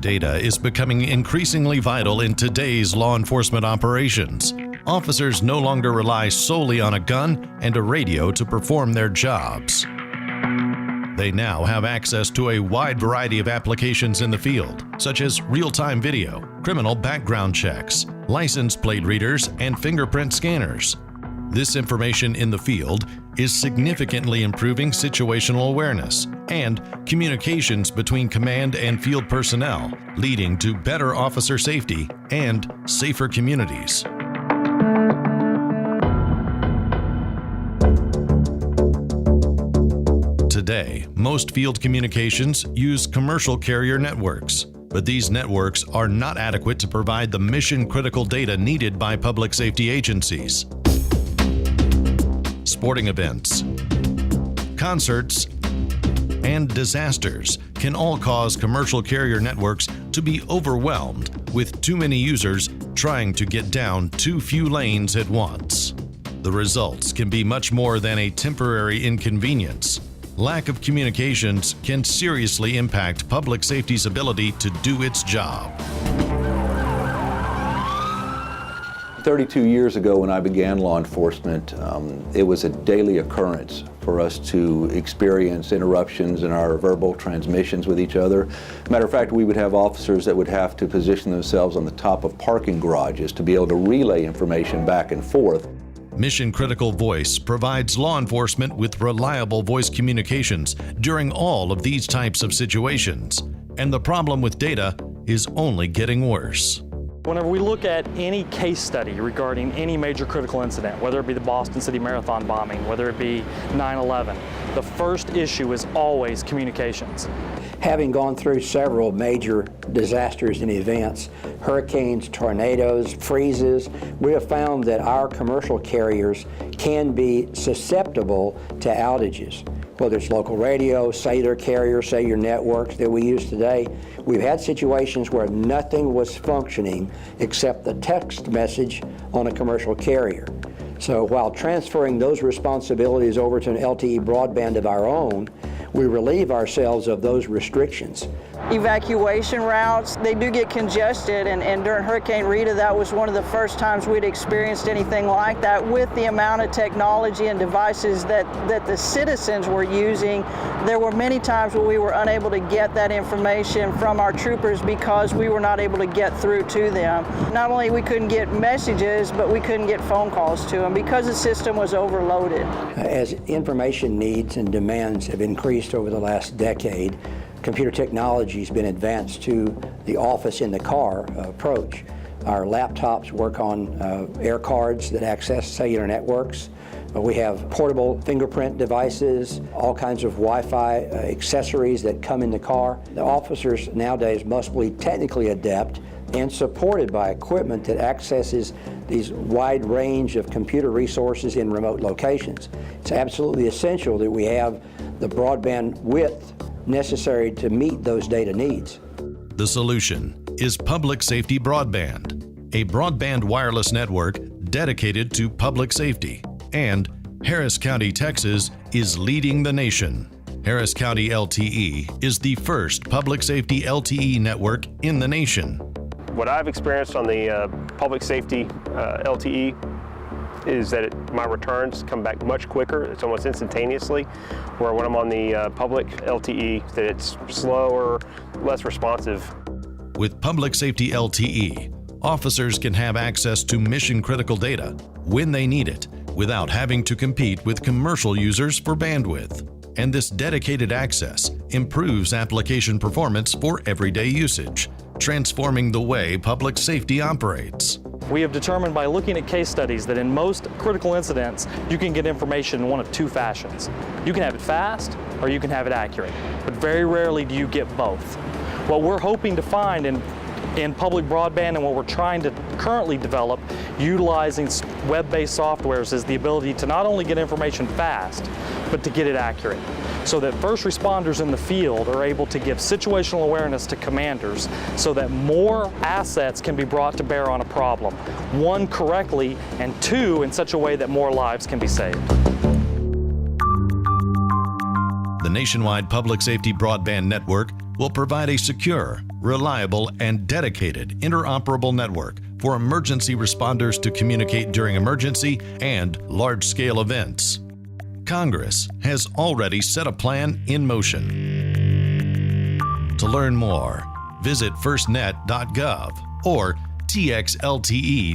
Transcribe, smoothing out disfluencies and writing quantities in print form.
Data is becoming increasingly vital in today's law enforcement operations. Officers no longer rely solely on a gun and a radio to perform their jobs. They now have access to a wide variety of applications in the field, such as real-time video, criminal background checks, license plate readers, and fingerprint scanners. This information in the field is significantly improving situational awareness and communications between command and field personnel, leading to better officer safety and safer communities. Today, most field communications use commercial carrier networks, but these networks are not adequate to provide the mission-critical data needed by public safety agencies. Sporting events, concerts, and disasters can all cause commercial carrier networks to be overwhelmed with too many users trying to get down too few lanes at once. The results can be much more than a temporary inconvenience. Lack of communications can seriously impact public safety's ability to do its job. 32 years ago when I began law enforcement, it was a daily occurrence for us to experience interruptions in our verbal transmissions with each other. Matter of fact, we would have officers that would have to position themselves on the top of parking garages to be able to relay information back and forth. Mission Critical Voice provides law enforcement with reliable voice communications during all of these types of situations, and the problem with data is only getting worse. Whenever we look at any case study regarding any major critical incident, whether it be the Boston City Marathon bombing, whether it be 9/11, the first issue is always communications. Having gone through several major disasters and events, hurricanes, tornadoes, freezes, we have found that our commercial carriers can be susceptible to outages. Whether it's local radio, cellular carriers, cellular networks that we use today, we've had situations where nothing was functioning except the text message on a commercial carrier. So while transferring those responsibilities over to an LTE broadband of our own, we relieve ourselves of those restrictions. Evacuation routes, they do get congested, and during Hurricane Rita, that was one of the first times we'd experienced anything like that. With the amount of technology and devices that the citizens were using, there were many times where we were unable to get that information from our troopers because we were not able to get through to them. Not only we couldn't get messages, but we couldn't get phone calls to them because the system was overloaded. As information needs and demands have increased over the last decade, computer technology has been advanced to the office in the car approach. Our laptops work on air cards that access cellular networks. We have portable fingerprint devices, all kinds of Wi-Fi accessories that come in the car. The officers nowadays must be technically adept and supported by equipment that accesses these wide range of computer resources in remote locations. It's absolutely essential that we have the broadband width necessary to meet those data needs. The solution is Public Safety Broadband, a broadband wireless network dedicated to public safety. And Harris County, Texas is leading the nation. Harris County LTE is the first public safety LTE network in the nation. What I've experienced on the public safety LTE is that my returns come back much quicker. It's almost instantaneously, where when I'm on the public LTE, that it's slower, less responsive. With Public Safety LTE, officers can have access to mission-critical data when they need it without having to compete with commercial users for bandwidth. And this dedicated access improves application performance for everyday usage, transforming the way public safety operates. We have determined by looking at case studies that in most critical incidents, you can get information in one of two fashions. You can have it fast or you can have it accurate, but very rarely do you get both. What we're hoping to find in public broadband and what we're trying to currently develop utilizing web-based softwares is the ability to not only get information fast, but to get it accurate, so that first responders in the field are able to give situational awareness to commanders so that more assets can be brought to bear on a problem. One, correctly, and two, in such a way that more lives can be saved. The nationwide public safety broadband network will provide a secure, reliable, and dedicated interoperable network for emergency responders to communicate during emergency and large-scale events. Congress has already set a plan in motion. To learn more, visit firstnet.gov or txlte.com.